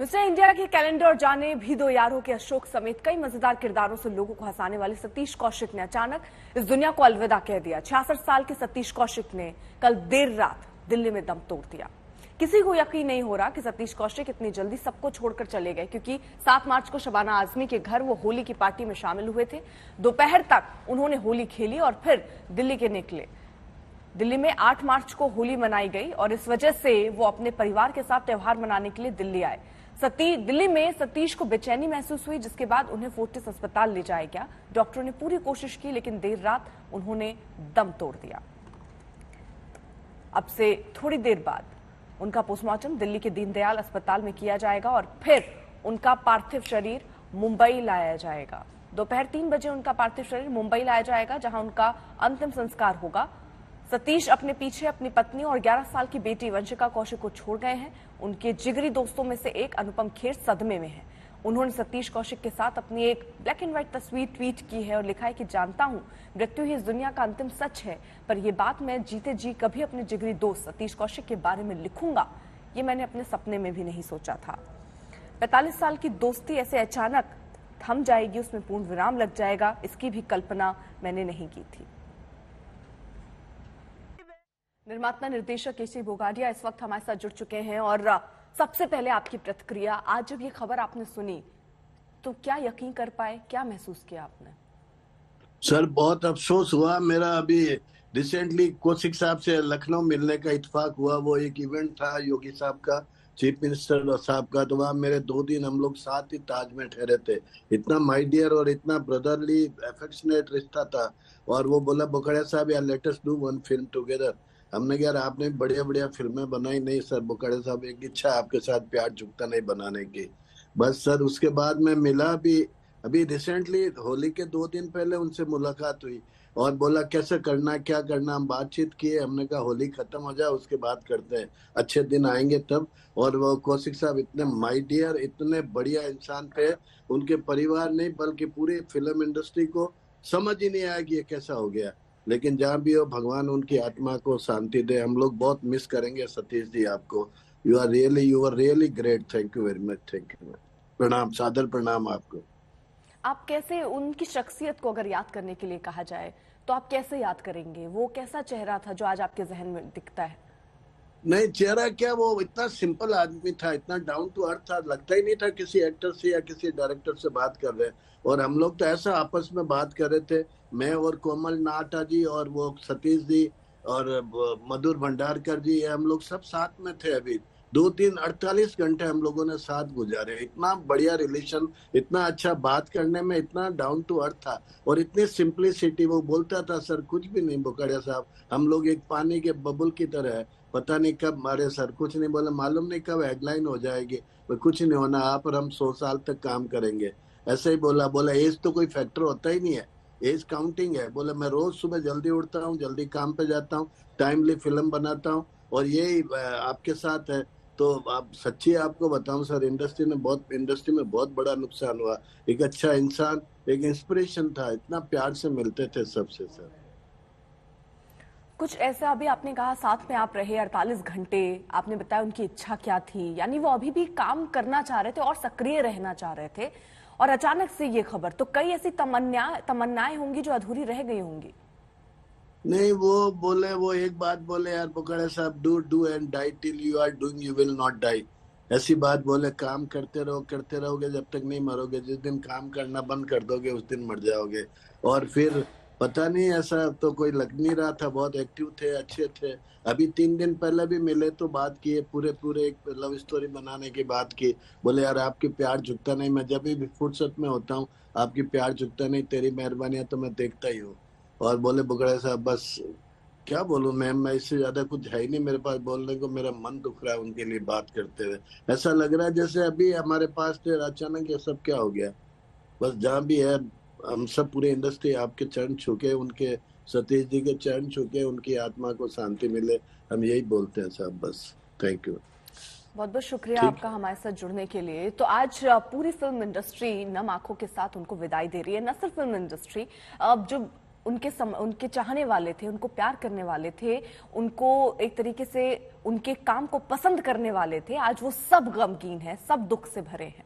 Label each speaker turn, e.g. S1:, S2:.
S1: Mister India के calendar जाने भी दो यारों के अशोक समेत कई मजेदार किरदारों से लोगों को हंसाने वाले सतीश कौशिक ने अचानक इस दुनिया को अलविदा कह दिया। 66 साल के सतीश कौशिक ने कल देर रात दिल्ली में दम तोड़ दिया। किसी को यकीन नहीं हो रहा कि सतीश कौशिक इतनी जल्दी सबको छोड़कर चले गए, क्योंकि 7 मार्च को शबाना आजमी के घर वो होली की पार्टी में शामिल हुए थे। दोपहर तक उन्होंने होली खेली और फिर दिल्ली के निकले। दिल्ली में 8 मार्च को होली मनाई गई और इस वजह से वो अपने परिवार के साथ त्योहार मनाने के लिए दिल्ली आए। दिल्ली में सतीश को बेचैनी महसूस हुई, जिसके बाद उन्हें फोर्टिस अस्पताल ले जाया गया। डॉक्टरों ने पूरी कोशिश की, लेकिन देर रात उन्होंने दम तोड़ दिया। अब से थोड़ी देर बाद उनका पोस्टमार्टम दिल्ली के दीनदयाल अस्पताल में किया जाएगा और फिर उनका पार्थिव शरीर मुंबई लाया जाएगा। दोपहर 3 बजे उनका पार्थिव शरीर मुंबई लाया जाएगा, जहां उनका अंतिम संस्कार होगा। सतीश अपने पीछे अपनी पत्नी और 11 साल की बेटी वंशिका कौशिक को छोड़ गए हैं। उनके जिगरी दोस्तों में से एक अनुपम खेर सदमे में है। उन्होंने सतीश कौशिक के साथ अपनी एक ब्लैक एंड व्हाइट तस्वीर ट्वीट की है और लिखा है कि जानता हूं मृत्यु ही इस दुनिया का अंतिम सच है, पर यह बात मैं जीते जी कभी अपने जिगरी दोस्त सतीश कौशिक के बारे में लिखूंगा, ये मैंने अपने सपने में भी नहीं सोचा था। 45 साल की दोस्ती ऐसे अचानक थम जाएगी, उसमें पूर्ण विराम लग जाएगा, इसकी भी कल्पना मैंने नहीं की थी। निर्माता निर्देशक केसी बोगाडिया इस वक्त हमारे साथ जुड़ चुके हैं और सबसे पहले आपकी प्रतिक्रिया, आज जब ये खबर आपने सुनी तो क्या यकीन कर पाए, क्या महसूस किया आपने?
S2: सर बहुत अफसोस हुआ। मेरा अभी रिसेंटली कौशिक साहब से लखनऊ मिलने का इत्तेफाक हुआ। वो एक इवेंट था योगी साहब का, चीफ मिनिस्टर साहब का, तो वहाँ मेरे 2 दिन हम लोग साथ ही ताज में ठहरे थे। इतना माय डियर और इतना ब्रदरली एफेक्शनेट रिश्ता था। और वो बोला बोकड़िया साहब यार let us do one film together. हमने कहा आपने बढ़िया बढ़िया फिल्में बनाई। नहीं सर बोकड़िया साहब, एक इच्छा आपके साथ प्यार झुकता नहीं बनाने की, बस सर। उसके बाद मैं मिला भी, अभी रिसेंटली होली के 2 दिन पहले उनसे मुलाकात हुई और बोला कैसे करना क्या करना। हम बातचीत किए, हमने कहा होली खत्म हो जाए उसके बाद करते हैं, अच्छे दिन आएंगे तब। और वो कौशिक साहब इतने माय डियर, इतने बढ़िया इंसान थे। उनके परिवार नहीं बल्कि पूरी फिल्म इंडस्ट्री को समझ ही नहीं आया कि ये कैसा हो गया। लेकिन जहाँ भी हो भगवान उनकी आत्मा को शांति दे। हम लोग बहुत मिस करेंगे सतीश जी आपको। You are really great. Thank you very much. Thank you. प्रणाम, सादर प्रणाम आपको।
S1: आप कैसे उनकी शख्सियत को अगर याद करने के लिए कहा जाए तो आप कैसे याद करेंगे? वो कैसा चेहरा था जो आज आपके जहन में दिखता है?
S2: नहीं चेहरा क्या, वो इतना सिंपल आदमी था, इतना डाउन टू अर्थ था, लगता ही नहीं था किसी एक्टर से या किसी डायरेक्टर से बात कर रहे हैं। और हम लोग तो ऐसा आपस में बात कर रहे थे, मैं और कोमल नाटा जी और वो सतीश जी और मधुर भंडारकर जी, हम लोग सब साथ में थे। अभी 2 दिन 48 घंटे हम लोगों ने साथ गुजारे। इतना बढ़िया रिलेशन, इतना अच्छा बात करने में, इतना डाउन टू अर्थ था और इतनी सिंप्लिसिटी। वो बोलता था सर कुछ भी नहीं बोकड़िया साहब, हम लोग एक पानी के बबुल की तरह है, पता नहीं कब मारे सर, कुछ नहीं बोले, मालूम नहीं कब हेडलाइन हो जाएगी, कुछ नहीं होना, आप और हम 100 साल तक काम करेंगे। ऐसे ही बोला एज तो कोई फैक्टर होता ही नहीं है, एज काउंटिंग है। बोले मैं रोज सुबह जल्दी उठता हूँ, जल्दी काम पे जाता हूँ, टाइमली फिल्म बनाता हूँ और यही आपके साथ है। तो आप सच्ची आपको बताऊं सर, इंडस्ट्री में बहुत बड़ा नुकसान हुआ। एक अच्छा इंसान, एक इंस्पिरेशन था, इतना प्यार से मिलते थे सबसे सर।
S1: कुछ ऐसा, अभी आपने कहा साथ में आप रहे 48 घंटे, आपने बताया उनकी इच्छा क्या थी, यानी वो अभी भी काम करना चाह रहे थे और सक्रिय रहना चाह रहे थे, और अचानक से ये खबर, तो कई ऐसी तमन्नाएं होंगी जो अधूरी रह गई होंगी।
S2: नहीं वो एक बात बोले यार बोकड़े साहब, do and die till you are doing you will not die. ऐसी बात बोले, काम करते रहोगे जब तक नहीं मरोगे, जिस दिन काम करना बंद कर दोगे उस दिन मर जाओगे। और फिर पता नहीं, ऐसा तो कोई लग नहीं रहा था, बहुत एक्टिव थे, अच्छे थे। अभी 3 दिन पहले भी मिले तो बात किए, पूरे एक लव स्टोरी बनाने की बात की। बोले यार आपकी प्यार झुकता नहीं, मैं जब भी फुर्सत में होता हूँ आपकी प्यार झुकता नहीं, तेरी मेहरबानी तो मैं देखता ही हूँ। और बोले बुगड़े साहब बस क्या बोलूं मैम, मैं इससे ज्यादा कुछ है ही नहीं मेरे पास बोलने को, मेरा मन दुख रहा है उनके लिए बात करते हुए। ऐसा लग रहा है जैसे अभी हमारे पास थे, अचानक ये सब क्या हो गया। बस जहाँ भी है हम सब, पूरी इंडस्ट्री आपके चरण छूके, उनके सतीश जी के चरण छूके, उनकी आत्मा को शांति मिले, हम यही बोलते हैं साहब बस। थैंक यू,
S1: बहुत बहुत शुक्रिया आपका हमारे साथ जुड़ने के लिए। तो आज पूरी फिल्म इंडस्ट्री नम आंखों के साथ उनको विदाई दे रही है। न सिर्फ फिल्म इंडस्ट्री, अब जो उनके चाहने वाले थे, उनको प्यार करने वाले थे, उनको एक तरीके से उनके काम को पसंद करने वाले थे, आज वो सब गमगीन है, सब दुख से भरे हैं।